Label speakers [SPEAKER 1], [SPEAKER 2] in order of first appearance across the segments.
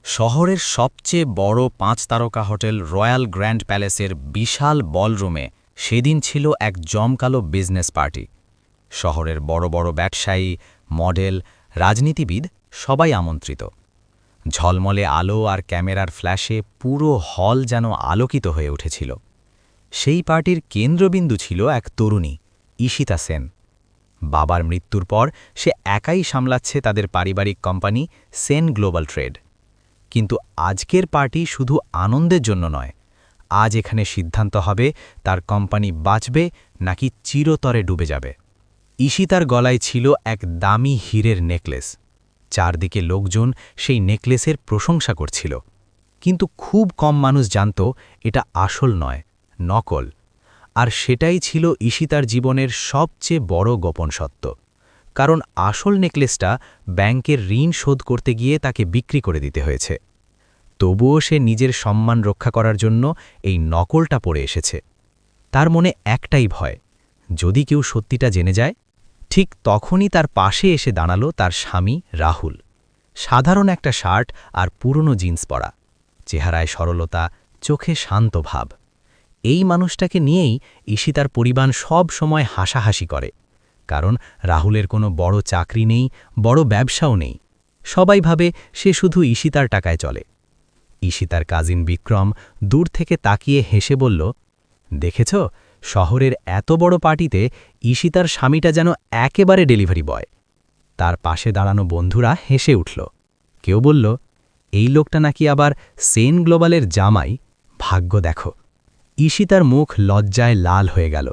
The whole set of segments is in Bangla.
[SPEAKER 1] শহরের সবচেয়ে বড় ৫ তারকা হোটেল রয়্যাল গ্র্যান্ড প্যালেসের বিশাল বলরুমে সেদিন ছিল এক জমকালো বিজনেস পার্টি। শহরের বড় বড় ব্যবসায়ী, মডেল, রাজনীতিবিদ সবাই আমন্ত্রিত। ঝলমলে আলো আর ক্যামেরার ফ্ল্যাশে পুরো হল যেন আলোকিত হয়ে উঠেছিল। সেই পার্টির কেন্দ্রবিন্দু ছিল এক তরুণী, ঈশিতা সেন। বাবার মৃত্যুর পর সে একাই সামলাচ্ছে তাদের পারিবারিক কোম্পানি সেন গ্লোবাল ট্রেড। কিন্তু আজকের পার্টি শুধু আনন্দের জন্য নয়, আজ এখানে সিদ্ধান্ত হবে তার কোম্পানি বাঁচবে নাকি চিরতরে ডুবে যাবে। ঈশিতার গলায় ছিল এক দামি হীরের নেকলেস। চারদিকে লোকজন সেই নেকলেসের প্রশংসা করছিল, কিন্তু খুব কম মানুষ জানত এটা আসল নয়, নকল। আর সেটাই ছিল ঈশিতার জীবনের সবচেয়ে বড় গোপন সত্য। কারণ আসল নেকলেসটা ব্যাংকের ঋণ শোধ করতে গিয়ে তাকে বিক্রি করে দিতে হয়েছে। তবুও সে নিজের সম্মান রক্ষা করার জন্য এই নকলটা পরে এসেছে। তার মনে একটাই ভয়, যদি কেউ সত্যিটা জেনে যায়। ঠিক তখনই তার পাশে এসে দাঁড়ালো তার স্বামী রাহুল। সাধারণ একটা শার্ট আর পুরনো জিন্স পরা, চেহারায় সরলতা, চোখে শান্ত ভাব। এই মানুষটাকে নিয়েই ঈশিতার পরিবার সব সময় হাসাহাসি করে। কারণ রাহুলের কোনো বড় চাকরি নেই, বড় ব্যবসাও নেই। সবাই ভাবে সে শুধু ঈশিতার টাকায় চলে। ঈশিতার কাজিন বিক্রম দূর থেকে তাকিয়ে হেসে বলল, দেখেছ, শহরের এত বড় পার্টিতে ঈশিতার স্বামীটা যেন একেবারে ডেলিভারি বয়। তার পাশে দাঁড়ানো বন্ধুরা হেসে উঠল। কেউ বলল, এই লোকটা নাকি আবার সেন গ্লোবালের জামাই। ভাগ্য দেখো। ঈশিতার মুখ লজ্জায় লাল হয়ে গেল।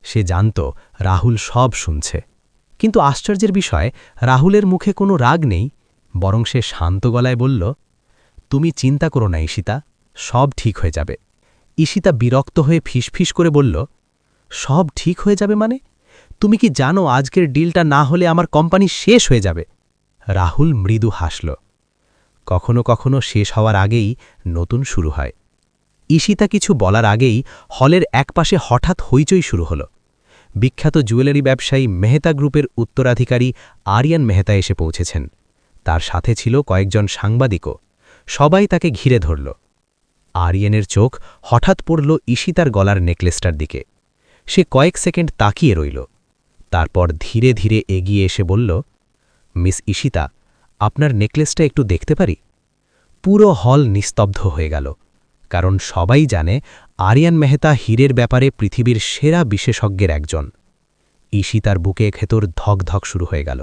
[SPEAKER 1] সে জানত রাহুল সব শুনছে। কিন্তু আশ্চর্যের বিষয়, রাহুলের মুখে কোনো রাগ নেই, বরং সে শান্ত গলায় বলল, তুমি চিন্তা করো না ঈশিতা, সব ঠিক হয়ে যাবে। ঈশিতা বিরক্ত হয়ে ফিসফিস করে বলল, সব ঠিক হয়ে যাবে মানে? তুমি কি জানো আজকের ডিলটা না হলে আমার কোম্পানি শেষ হয়ে যাবে? রাহুল মৃদু হাসল। কখনো কখনো শেষ হওয়ার আগেই নতুন শুরু হয়। ঈশিতা কিছু বলার আগেই হলের একপাশে হঠাৎ হইচই শুরু হল। বিখ্যাত জুয়েলারি ব্যবসায়ী মেহতা গ্রুপের উত্তরাধিকারী আরিয়ান মেহতা এসে পৌঁছেছেন। তার সাথে ছিল কয়েকজন সাংবাদিকও। সবাই তাকে ঘিরে ধরল। আরিয়ানের চোখ হঠাৎ পড়ল ঈশিতার গলার নেকলেসটার দিকে। সে কয়েক সেকেন্ড তাকিয়ে রইল। তারপর ধীরে ধীরে এগিয়ে এসে বলল, মিস ঈশিতা, আপনার নেকলেসটা একটু দেখতে পারি? পুরো হল নিস্তব্ধ হয়ে গেল। কারণ সবাই জানে আরিয়ান মেহতা হীরের ব্যাপারে পৃথিবীর সেরা বিশেষজ্ঞের একজন। ঈশিতার বুকে ভেতর ধকধক শুরু হয়ে গেল।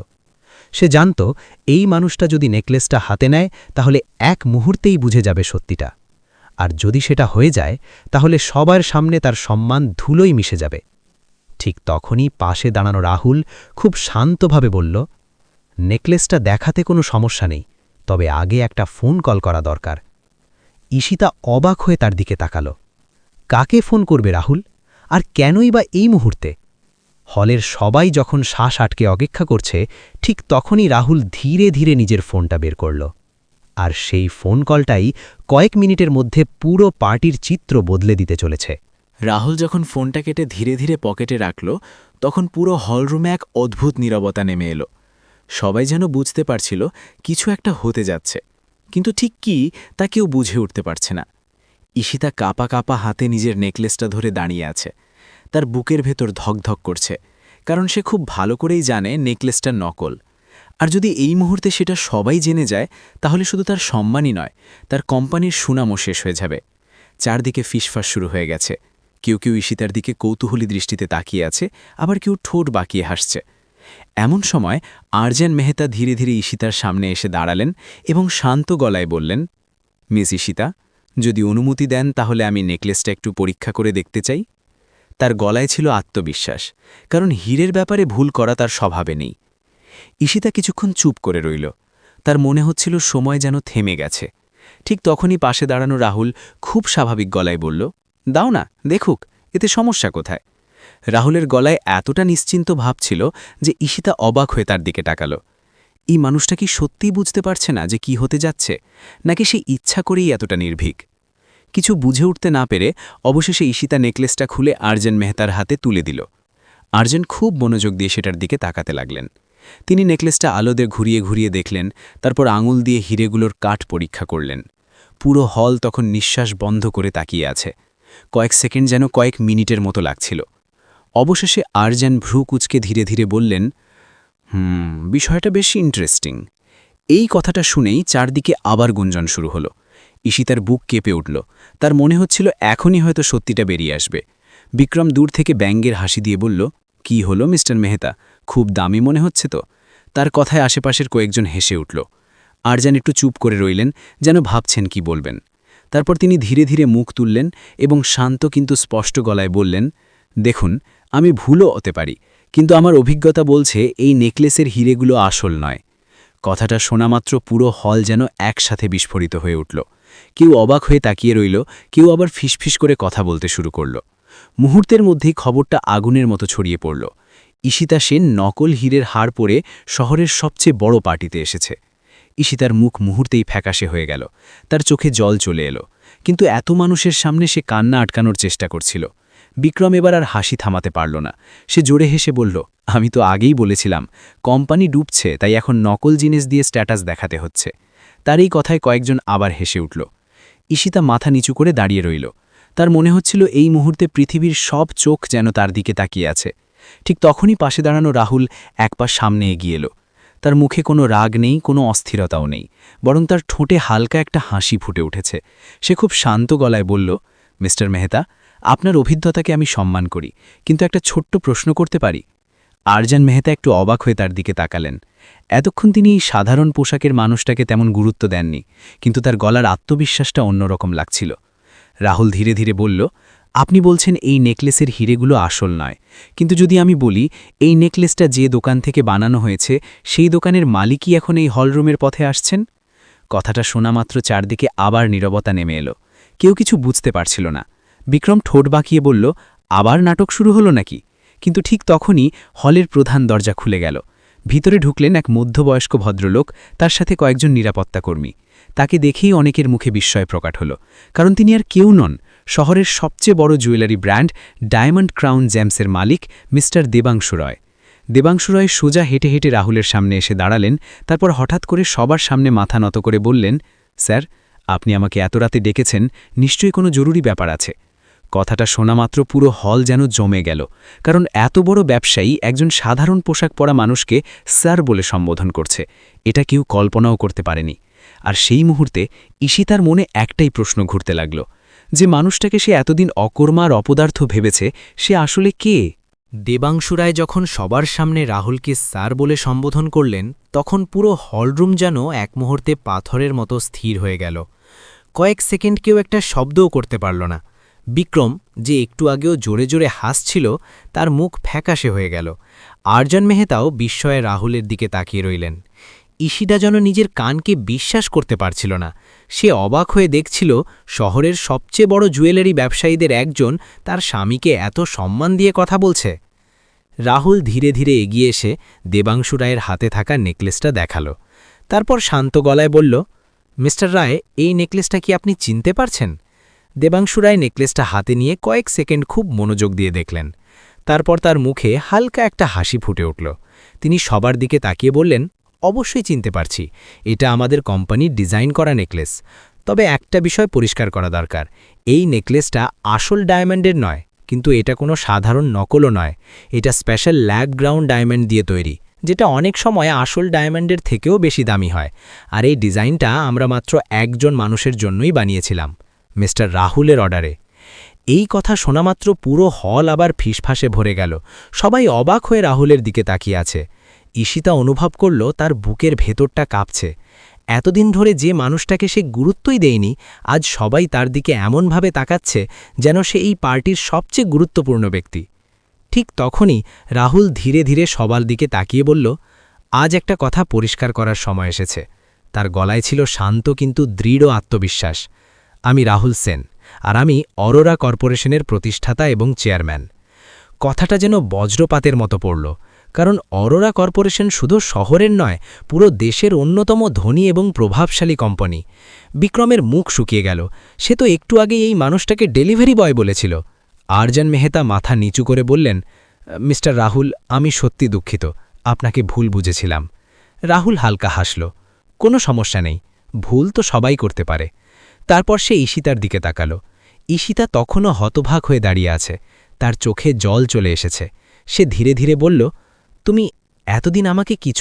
[SPEAKER 1] সে জানত এই মানুষটা যদি নেকলেসটা হাতে নেয় তাহলে এক মুহূর্তেই বুঝে যাবে সত্যিটা। আর যদি সেটা হয়ে যায় তাহলে সবার সামনে তার সম্মান ধুলোয় মিশে যাবে। ঠিক তখনই পাশে দাঁড়ানো রাহুল খুব শান্তভাবে বলল, নেকলেসটা দেখাতে কোনো সমস্যা নেই, তবে আগে একটা ফোন কল করা দরকার। ঈশিতা অবাক হয়ে তার দিকে তাকাল। কাকে ফোন করবে রাহুল? আর কেনই বা এই মুহূর্তে? হলের সবাই যখন শ্বাস আটকে অপেক্ষা করছে, ঠিক তখনই রাহুল ধীরে ধীরে নিজের ফোনটা বের করল। আর সেই ফোন কলটাই কয়েক মিনিটের মধ্যে পুরো পার্টির চিত্র বদলে দিতে চলেছে।
[SPEAKER 2] রাহুল যখন ফোনটা কেটে ধীরে ধীরে পকেটে রাখল, তখন পুরো হলরুমে এক অদ্ভুত নীরবতা নেমে এলো। সবাই যেন বুঝতে পারছিল কিছু একটা হতে যাচ্ছে, কিন্তু ঠিক কি তা কেউ বুঝে উঠতে পারছে না। ঈশিতা কাঁপা কাঁপা হাতে নিজের নেকলেসটা ধরে দাঁড়িয়ে আছে। তার বুকের ভেতর ধকধক করছে, কারণ সে খুব ভালো করেই জানে নেকলেসটা নকল। আর যদি এই মুহূর্তে সেটা সবাই জেনে যায়, তাহলে শুধু তার সম্মানই নয়, তার কোম্পানির সুনামও শেষ হয়ে যাবে। চারদিকে ফিসফাস শুরু হয়ে গেছে। কেউ কেউ ঈশিতার দিকে কৌতূহলী দৃষ্টিতে তাকিয়ে আছে, আবার কেউ ঠোঁট বাঁকিয়ে হাসছে। এমন সময় আরজান মেহতা ধীরে ধীরে ঈশিতার সামনে এসে দাঁড়ালেন এবং শান্ত গলায় বললেন, মিস ঈশিতা, যদি অনুমতি দেন তাহলে আমি নেকলেসটা একটু পরীক্ষা করে দেখতে চাই। তার গলায় ছিল আত্মবিশ্বাস, কারণ হীরের ব্যাপারে ভুল করা তার স্বভাবে নেই। ঈশিতা কিছুক্ষণ চুপ করে রইল। তার মনে হচ্ছিল সময় যেন থেমে গেছে। ঠিক তখনই পাশে দাঁড়ানো রাহুল খুব স্বাভাবিক গলায় বলল, দাও না, দেখুক, এতে সমস্যা কোথায়? রাহুলের গলায় এতটা নিশ্চিন্ত ভাব ছিল যে ঈশিতা অবাক হয়ে তার দিকে তাকাল। এই মানুষটা কি সত্যিই বুঝতে পারছে না যে কি হতে যাচ্ছে, নাকি সে ইচ্ছা করেই এতটা নির্ভীক? কিছু বুঝে উঠতে না পেরে অবশেষে ঈশিতা নেকলেসটা খুলে আরজান মেহতার হাতে তুলে দিল। আরজান খুব মনোযোগ দিয়ে সেটার দিকে তাকাতে লাগলেন। তিনি নেকলেসটা আলোতে ঘুরিয়ে ঘুরিয়ে দেখলেন, তারপর আঙুল দিয়ে হিরেগুলোর কাঠ পরীক্ষা করলেন। পুরো হল তখন নিঃশ্বাস বন্ধ করে তাকিয়ে আছে। কয়েক সেকেন্ড যেন কয়েক মিনিটের মতো লাগছিল। অবশেষে আরজান ভ্রু কুচকে ধীরে ধীরে বললেন, বিষয়টা বেশি ইন্টারেস্টিং। এই কথাটা শুনেই চারদিকে আবার গুঞ্জন শুরু হলো। ঈশিতার বুক কেঁপে উঠল। তার মনে হচ্ছিল এখনই হয়তো সত্যিটা বেরিয়ে আসবে। বিক্রম দূর থেকে ব্যঙ্গের হাসি দিয়ে বলল, কি হলো মিস্টার মেহতা, খুব দামি মনে হচ্ছে তো? তার কথায় আশেপাশের কয়েকজন হেসে উঠল। আরজান একটু চুপ করে রইলেন, যেন ভাবছেন কি বলবেন। তারপর তিনি ধীরে ধীরে মুখ তুললেন এবং শান্ত কিন্তু স্পষ্ট গলায় বললেন, দেখুন, আমি ভুলও হতে পারি, কিন্তু আমার অভিজ্ঞতা বলছে এই নেকলেসের হিরেগুলো আসল নয়। কথাটা শোনামাত্র পুরো হল যেন একসাথে বিস্ফোরিত হয়ে উঠল। কেউ অবাক হয়ে তাকিয়ে রইল, কেউ আবার ফিসফিস করে কথা বলতে শুরু করল। মুহূর্তের মধ্যেই খবরটা আগুনের মতো ছড়িয়ে পড়ল। ঈশিতা সেন নকল হীরের হার পরে শহরের সবচেয়ে বড় পার্টিতে এসেছে। ঈশিতার মুখ মুহূর্তেই ফ্যাকাশে হয়ে গেল, তার চোখে জল চলে এলো। কিন্তু এত মানুষের সামনে সে কান্না আটকানোর চেষ্টা করছিল। বিক্রম এবার আর হাসি থামাতে পারল না। সে জোরে হেসে বলল, আমি তো আগেই বলেছিলাম, কোম্পানি ডুবছে, তাই এখন নকল জিনিস দিয়ে স্ট্যাটাস দেখাতে হচ্ছে। তার এই কথায় কয়েকজন আবার হেসে উঠল। ঈশিতা মাথা নিচু করে দাঁড়িয়ে রইল। তার মনে হচ্ছিল এই মুহূর্তে পৃথিবীর সব চোখ যেন তার দিকে তাকিয়ে আছে। ঠিক তখনই পাশে দাঁড়ানো রাহুল এক পা সামনে এগিয়ে এলো। তার মুখে কোনো রাগ নেই, কোনো অস্থিরতাও নেই, বরং তার ঠোঁটে হালকা একটা হাসি ফুটে উঠেছে। সে খুব শান্ত গলায় বলল, মিস্টার মেহতা, আপনার অভিজ্ঞতাকে আমি সম্মান করি, কিন্তু একটা ছোট্ট প্রশ্ন করতে পারি? আরজান মেহতা একটু অবাক হয়ে তার দিকে তাকালেন। এতক্ষণ তিনি এই সাধারণ পোশাকের মানুষটাকে তেমন গুরুত্ব দেননি, কিন্তু তার গলার আত্মবিশ্বাসটা অন্যরকম লাগছিল। রাহুল ধীরে ধীরে বলল, আপনি বলছেন এই নেকলেসের হিরেগুলো আসল নয়, কিন্তু যদি আমি বলি এই নেকলেসটা যে দোকান থেকে বানানো হয়েছে সেই দোকানের মালিকই এখন এই হলরুমের পথে আসছেন? কথাটা শোনামাত্র চারদিকে আবার নীরবতা নেমে এলো। কেউ কিছু বুঝতে পারছিল না। বিক্রম ঠোঁট বাঁকিয়ে বলল, আবার নাটক শুরু হলো নাকি? কিন্তু ঠিক তখনই হলের প্রধান দরজা খুলে গেল। ভিতরে ঢুকলেন এক মধ্যবয়স্ক ভদ্রলোক, তার সাথে কয়েকজন নিরাপত্তাকর্মী। তাকে দেখেই অনেকের মুখে বিস্ময় প্রকাট হলো, কারণ তিনি আর কেউ নন, শহরের সবচেয়ে বড় জুয়েলারি ব্র্যান্ড ডায়মন্ড ক্রাউন জেমসের মালিক মিস্টার দেবাংশু রয়। দেবাংশু রয় সোজা হেঁটে হেঁটে রাহুলের সামনে এসে দাঁড়ালেন। তারপর হঠাৎ করে সবার সামনে মাথা নত করে বললেন, স্যার, আপনি আমাকে এত রাতে ডেকেছেন, নিশ্চয়ই কোনো জরুরি ব্যাপার আছে। কথাটা শোনামাত্র পুরো হল যেন জমে গেল, কারণ এত বড় ব্যবসায়ী একজন সাধারণ পোশাক পরা মানুষকে স্যার বলে সম্বোধন করছে, এটা কেউ কল্পনাও করতে পারেনি। আর সেই মুহূর্তে ঈশিতার মনে একটাই প্রশ্ন ঘুরতে লাগল, যে মানুষটাকে সে এতদিন অকর্মা আর অপদার্থ ভেবেছে, সে আসলে কে?
[SPEAKER 1] দেবাংশু রায় যখন সবার সামনে রাহুলকে স্যার বলে সম্বোধন করলেন, তখন পুরো হলরুম যেন এক মুহূর্তে পাথরের মতো স্থির হয়ে গেল। কয়েক সেকেন্ড কেউ একটা শব্দও করতে পারল না। বিক্রম, যে একটু আগেও জোরে জোরে হাসছিল, তার মুখ ফ্যাকাশে হয়ে গেল। আরজান মেহতাও বিস্ময়ে রাহুলের দিকে তাকিয়ে রইলেন। ঈশিতা যেন নিজের কানকে বিশ্বাস করতে পারছিল না। সে অবাক হয়ে দেখছিল, শহরের সবচেয়ে বড় জুয়েলারি ব্যবসায়ীদের একজন তার স্বামীকে এত সম্মান দিয়ে কথা বলছে। রাহুল ধীরে ধীরে এগিয়ে এসে দেবাংশু রায়ের হাতে থাকা নেকলেসটা দেখালো। তারপর শান্ত গলায় বলল, মিস্টার রায়, এই নেকলেসটা কি আপনি চিনতে পারছেন? দেবাংশু রায় নেকলেসটা হাতে নিয়ে কয়েক সেকেন্ড খুব মনোযোগ দিয়ে দেখলেন। তারপর তার মুখে হালকা একটা হাসি ফুটে উঠল। তিনি সবার দিকে তাকিয়ে বললেন, অবশ্যই চিনতে পারছি, এটা আমাদের কোম্পানির ডিজাইন করা নেকলেস। তবে একটা বিষয় পরিষ্কার করা দরকার, এই নেকলেসটা আসল ডায়মন্ডের নয়, কিন্তু এটা কোনো সাধারণ নকলও নয়। এটা স্পেশাল ল্যাব গ্রাউন্ড ডায়মন্ড দিয়ে তৈরি, যেটা অনেক সময় আসল ডায়মন্ডের থেকেও বেশি দামি হয়। আর এই ডিজাইনটা আমরা মাত্র একজন মানুষের জন্যই বানিয়েছিলাম, মিস্টার রাহুলের অর্ডারে। এই কথা শোনামাত্র পুরো হল আবার ফিসফাসে ভরে গেল। সবাই অবাক হয়ে রাহুলের দিকে তাকিয়ে আছে। ঈশিতা অনুভব করল তার বুকের ভেতরটা কাঁপছে। এতদিন ধরে যে মানুষটাকে সে গুরুত্বই দেয়নি, আজ সবাই তার দিকে এমনভাবে তাকাচ্ছে যেন সে এই পার্টির সবচেয়ে গুরুত্বপূর্ণ ব্যক্তি। ঠিক তখনই রাহুল ধীরে ধীরে সবার দিকে তাকিয়ে বলল, আজ একটা কথা পরিষ্কার করার সময় এসেছে। তার গলায় ছিল শান্ত কিন্তু দৃঢ় আত্মবিশ্বাস। আমি রাহুল সেন, আর আমি অরোরা কর্পোরেশনের প্রতিষ্ঠাতা এবং চেয়ারম্যান। কথাটা যেন বজ্রপাতের মতো পড়ল, কারণ অরোরা কর্পোরেশন শুধু শহরের নয়, পুরো দেশের অন্যতম ধনী এবং প্রভাবশালী কোম্পানি। বিক্রমের মুখ শুকিয়ে গেল। সে তো একটু আগে এই মানুষটাকে ডেলিভারি বয় বলেছিল। আরজান মেহতা মাথা নিচু করে বললেন, মিস্টার রাহুল, আমি সত্যি দুঃখিত,
[SPEAKER 3] আপনাকে ভুল বুঝেছিলাম। রাহুল হালকা হাসল। কোনো সমস্যা নেই, ভুল তো সবাই করতে পারে। তারপর সে ঈশিতার দিকে তাকালো। ঈশিতা তখনও হতভাগ হয়ে দাঁড়িয়ে আছে, তার চোখে জল চলে এসেছে। সে ধীরে ধীরে বলল, তুমি এতদিন আমাকে কিছু